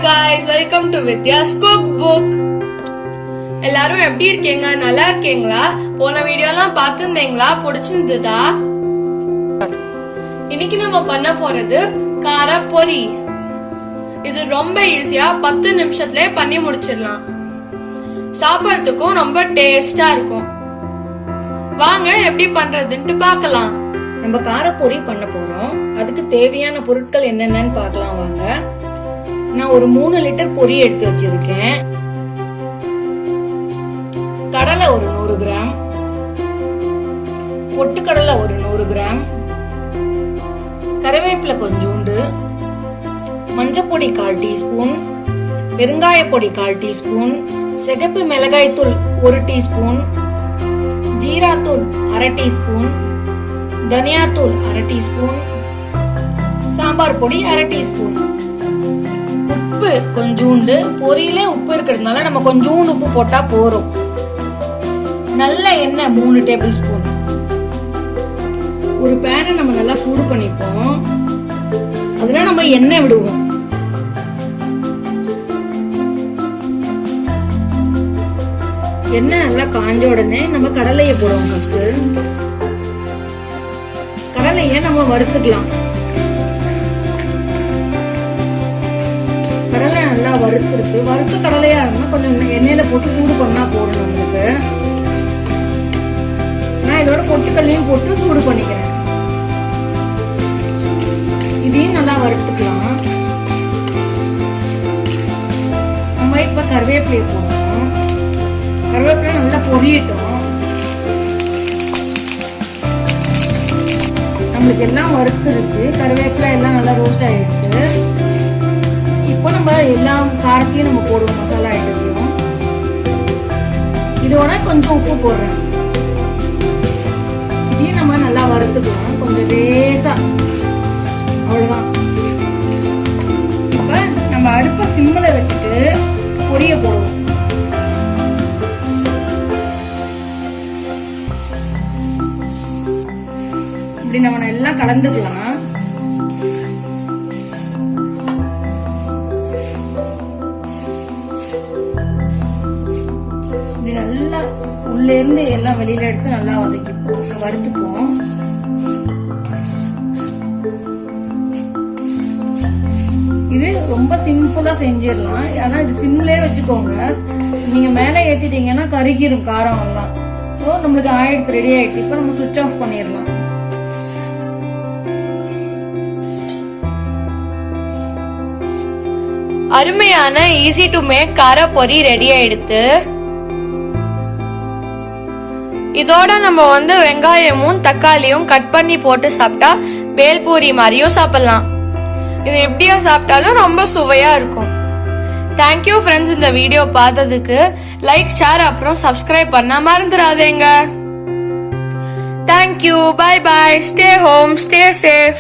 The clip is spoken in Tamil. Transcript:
Hi guys, welcome to Vidya's cookbook. எல்லாரும் எப்படி இருக்கீங்க? நல்லா இருக்கீங்களா? போன வீடியோலாம் பார்த்திருந்தீங்களா? பிடிச்சிருந்ததா? இன்னைக்கு நம்ம பண்ண போறது கார பொரி. இது ரொம்ப ஈஸியா 10 நிமிஷத்துலயே பண்ணி முடிச்சிடலாம். சாப்பிடுறதுக்கும் ரொம்ப டேஸ்டா இருக்கும். வாங்க எப்படி பண்றதுன்னு பார்க்கலாம். நம்ம காரப்பொரி பண்ண போறோம். அதுக்கு தேவையான பொருட்கள் என்னென்னு பார்க்கலாம் வாங்க. நான் ஒரு 3 லிட்டர் பொரி எடுத்து வச்சிருக்கேன். கடலை ஒரு 100 கிராம், பொட்டுக்கடலை ஒரு 100 கிராம், கறிவேப்பிலை கொஞ்சோண்டு, மஞ்சப்பொடி 1/4 டீஸ்பூன், பெருங்காய பொடி 1/4 டீஸ்பூன், சிகப்பு மிளகாய் தூள் 1 டீஸ்பூன், ஜீரா தூள் 1/2 டீஸ்பூன், தனியா தூள் 1/2 டீஸ்பூன், சாம்பார் பொடி 1/2 டீஸ்பூன், உப்பு கொஞ்சோண்டு. பொரியிலே உப்பு இருக்கிறதுனால நம்ம கொஞ்சோண்டு உப்பு போட்டா போறோம். நல்ல எண்ணெய் 3 டேபிள் ஸ்பூன். ஒரு பேனை நம்ம நல்லா சூடு பண்ணிப்போம். அதுல நம்ம எண்ணெய் விடுவோம். எண்ணெய் நல்லா காஞ்ச உடனே நம்ம கடலையை போடுவோம். ஃபர்ஸ்ட் கடலையை நம்ம வறுத்துக்கலாம். கடலை நல்லா வறுத்துருக்கு. வறுத்த கடலையா இருந்தா கொஞ்சம் எண்ணெயில போட்டு சூடு பண்ணா போடும் நம்மளுக்கு. நான் இதோட பொட்டுக்கல்லையும் போட்டு சூடு பண்ணிக்கிறேன். இதையும் நல்லா வறுத்துக்கலாம். நம்ம இப்ப கருவேப்பிலையை போடணும். கருவேப்பிலை நல்லா பொரியட்டும். நம்மளுக்கு எல்லாம் வறுத்துருச்சு. கருவேப்பிலை எல்லாம் நல்லா ரோஸ்ட் ஆயிடுச்சு. இப்போ நம்ம எல்லா காரத்தையும் நம்ம போடுவோம். மசாலா ஐட்டத்தையும் இதோட கொஞ்சம் உப்பு போடுறேன். இதையும் நம்ம நல்லா வறுத்துக்கலாம். கொஞ்சம் லேசா, அவ்வளவுதான். இப்ப நம்ம அடுப்பை சிம்மில் வச்சுட்டு பொரிய போடுவோம். இப்படி நம்ம எல்லாம் கலந்துக்கலாம். நல்லா உள்ள இருந்து எல்லாம் வெளியில எடுத்து நல்லா வறுத்துப்போம். இது ரொம்ப சிம்பிளா செஞ்சிடலாம். ஆனா இது சிம்லே வச்சுக்கோங்க. நீங்க மேல ஏத்திட்டீங்கன்னா கருகிரும் காரம் எல்லாம். சோ நம்மளுக்கு ஆயிடுத்து, ரெடி ஆயிடுச்சு. இப்ப நம்ம சுவிட்ச் ஆஃப் பண்ணிடலாம். அருமையான ஈஸி டு மேக் கார பொரி ரெடி ஆயிடுத்து. இதோட நம்ம வெங்காயமும் தக்காளியும் கட் பண்ணி போட்டு சாப்பிட்டா பேல்பூரி மாதிரியும் சாப்பிடலாம். இது எப்படியா சாப்பிட்டாலும் ரொம்ப சுவையா இருக்கும். தேங்க்யூ ஃப்ரெண்ட்ஸ், இந்த வீடியோ பார்த்ததுக்கு. லைக், ஷேர் அப்புறம் சப்ஸ்கிரைப் பண்ண மறந்துடாதீங்க. Thank you, bye bye, stay home, stay safe.